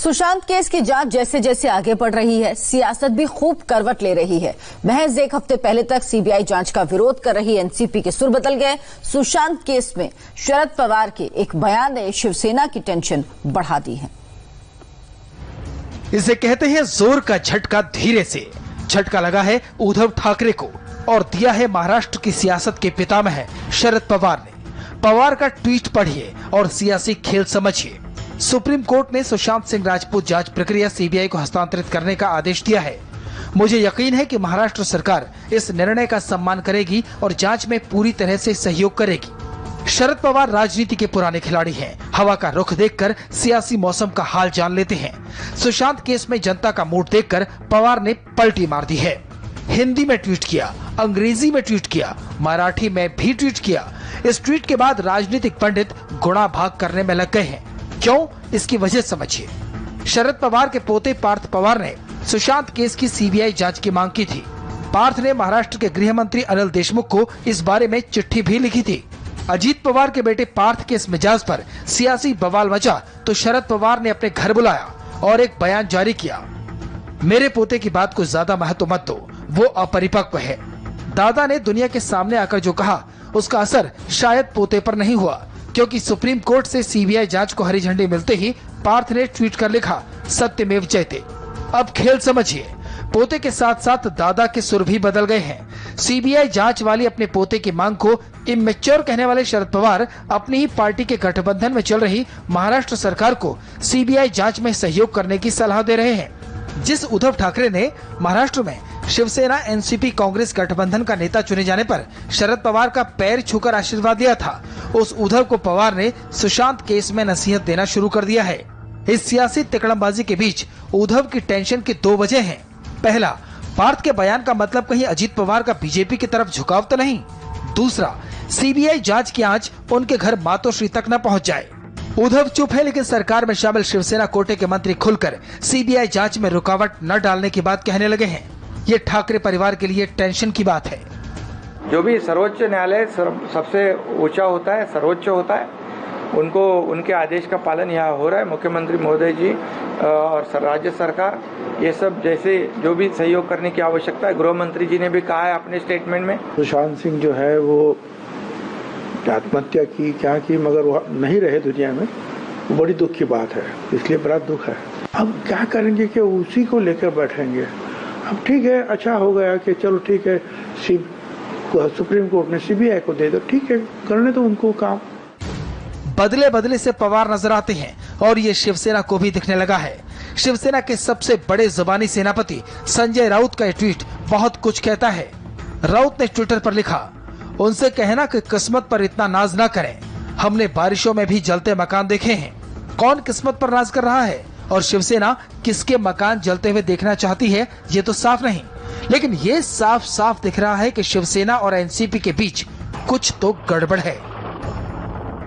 Sushant case की जांच जैसे जैसे आगे बढ़ रही है, सियासत भी खूब करवट ले रही है। महज एक हफ्ते पहले तक सीबीआई जांच का विरोध कर रही एनसीपी के सुर बदल गए। सुशांत केस में शरद पवार के एक बयान ने शिवसेना की टेंशन बढ़ा दी है। इसे कहते हैं जोर का झटका। धीरे से झटका लगा है उद्धव ठाकरे को और दिया है महाराष्ट्र की सियासत के पितामह शरद पवार ने। पवार का ट्वीट पढ़िए और सियासी खेल समझिए। सुप्रीम कोर्ट ने सुशांत सिंह राजपूत जांच प्रक्रिया सीबीआई को हस्तांतरित करने का आदेश दिया है। मुझे यकीन है कि महाराष्ट्र सरकार इस निर्णय का सम्मान करेगी और जांच में पूरी तरह से सहयोग करेगी। शरद पवार राजनीति के पुराने खिलाड़ी हैं। हवा का रुख देखकर सियासी मौसम का हाल जान लेते हैं। सुशांत केस में जनता का मूड देखकर पवार ने पलटी मार दी है। हिंदी में ट्वीट किया, अंग्रेजी में ट्वीट किया, मराठी में भी ट्वीट किया। इस ट्वीट के बाद राजनीतिक पंडित गुणा भाग करने में लग गए हैं। क्यों, इसकी वजह समझिए। शरद पवार के पोते पार्थ पवार ने सुशांत केस की सीबीआई जांच की मांग की थी। पार्थ ने महाराष्ट्र के गृह मंत्री अनिल देशमुख को इस बारे में चिट्ठी भी लिखी थी। अजीत पवार के बेटे पार्थ के इस मिजाज पर सियासी बवाल मचा तो शरद पवार ने अपने घर बुलाया और एक बयान जारी किया। मेरे पोते की बात को ज्यादा महत्व मत दो, वो अपरिपक्व है। दादा ने दुनिया के सामने आकर जो कहा उसका असर शायद पोते पर नहीं हुआ, क्योंकि सुप्रीम कोर्ट से सीबीआई जांच को हरी झंडी मिलते ही पार्थ ने ट्वीट कर लिखा, सत्यमेव जयते। अब खेल समझिए। पोते के साथ साथ दादा के सुर भी बदल गए हैं। सीबीआई जांच वाली अपने पोते की मांग को इमेच्योर कहने वाले शरद पवार अपनी ही पार्टी के गठबंधन में चल रही महाराष्ट्र सरकार को सीबीआई जांच में सहयोग करने की सलाह दे रहे हैं। जिस उद्धव ठाकरे ने महाराष्ट्र में शिवसेना एनसीपी कांग्रेस गठबंधन का नेता चुने जाने पर शरद पवार का पैर छूकर आशीर्वाद दिया था, उस उद्धव को पवार ने सुशांत केस में नसीहत देना शुरू कर दिया है। इस सियासी तिकड़मबाजी के बीच उद्धव की टेंशन की दो वजह हैं। पहला, पार्थ के बयान का मतलब कहीं अजीत पवार का बीजेपी की तरफ झुकाव तो नहीं। दूसरा, सीबीआई जांच की आंच उनके घर मातोश्री तक न पहुंच जाए। उद्धव चुप है, लेकिन सरकार में शामिल शिवसेना कोटे के मंत्री खुलकर सीबीआई जांच में रुकावट न डालने की बात कहने लगे हैं। ये ठाकरे परिवार के लिए टेंशन की बात है। जो भी सर्वोच्च न्यायालय सबसे ऊंचा होता है, सर्वोच्च होता है, उनको उनके आदेश का पालन यहाँ हो रहा है। मुख्यमंत्री महोदय जी और राज्य सरकार ये सब जैसे जो भी सहयोग करने की आवश्यकता है, गृह मंत्री जी ने भी कहा है अपने स्टेटमेंट में। सुशांत सिंह जो है वो आत्महत्या की क्या की, मगर वो नहीं रहे दुनिया में, वो बड़ी दुख की बात है। इसलिए बड़ा दुख है। अब क्या करेंगे कि उसी को लेकर बैठेंगे। अब ठीक है, अच्छा हो गया कि चलो ठीक है, सुप्रीम कोर्ट ने सीबीआई को दे दो, ठीक है, करने तो उनको काम। बदले बदले से पवार नजर आते हैं और ये शिवसेना को भी दिखने लगा है। शिवसेना के सबसे बड़े जुबानी सेनापति संजय राउत का ये ट्वीट बहुत कुछ कहता है। राउत ने ट्विटर पर लिखा, उनसे कहना कि किस्मत पर इतना नाज ना करें। हमने बारिशों में भी जलते मकान देखे हैं। कौन किस्मत पर नाज कर रहा है और शिवसेना किसके मकान जलते हुए देखना चाहती है, ये तो साफ नहीं। लेकिन ये साफ साफ दिख रहा है कि शिवसेना और एनसीपी के बीच कुछ तो गड़बड़ है।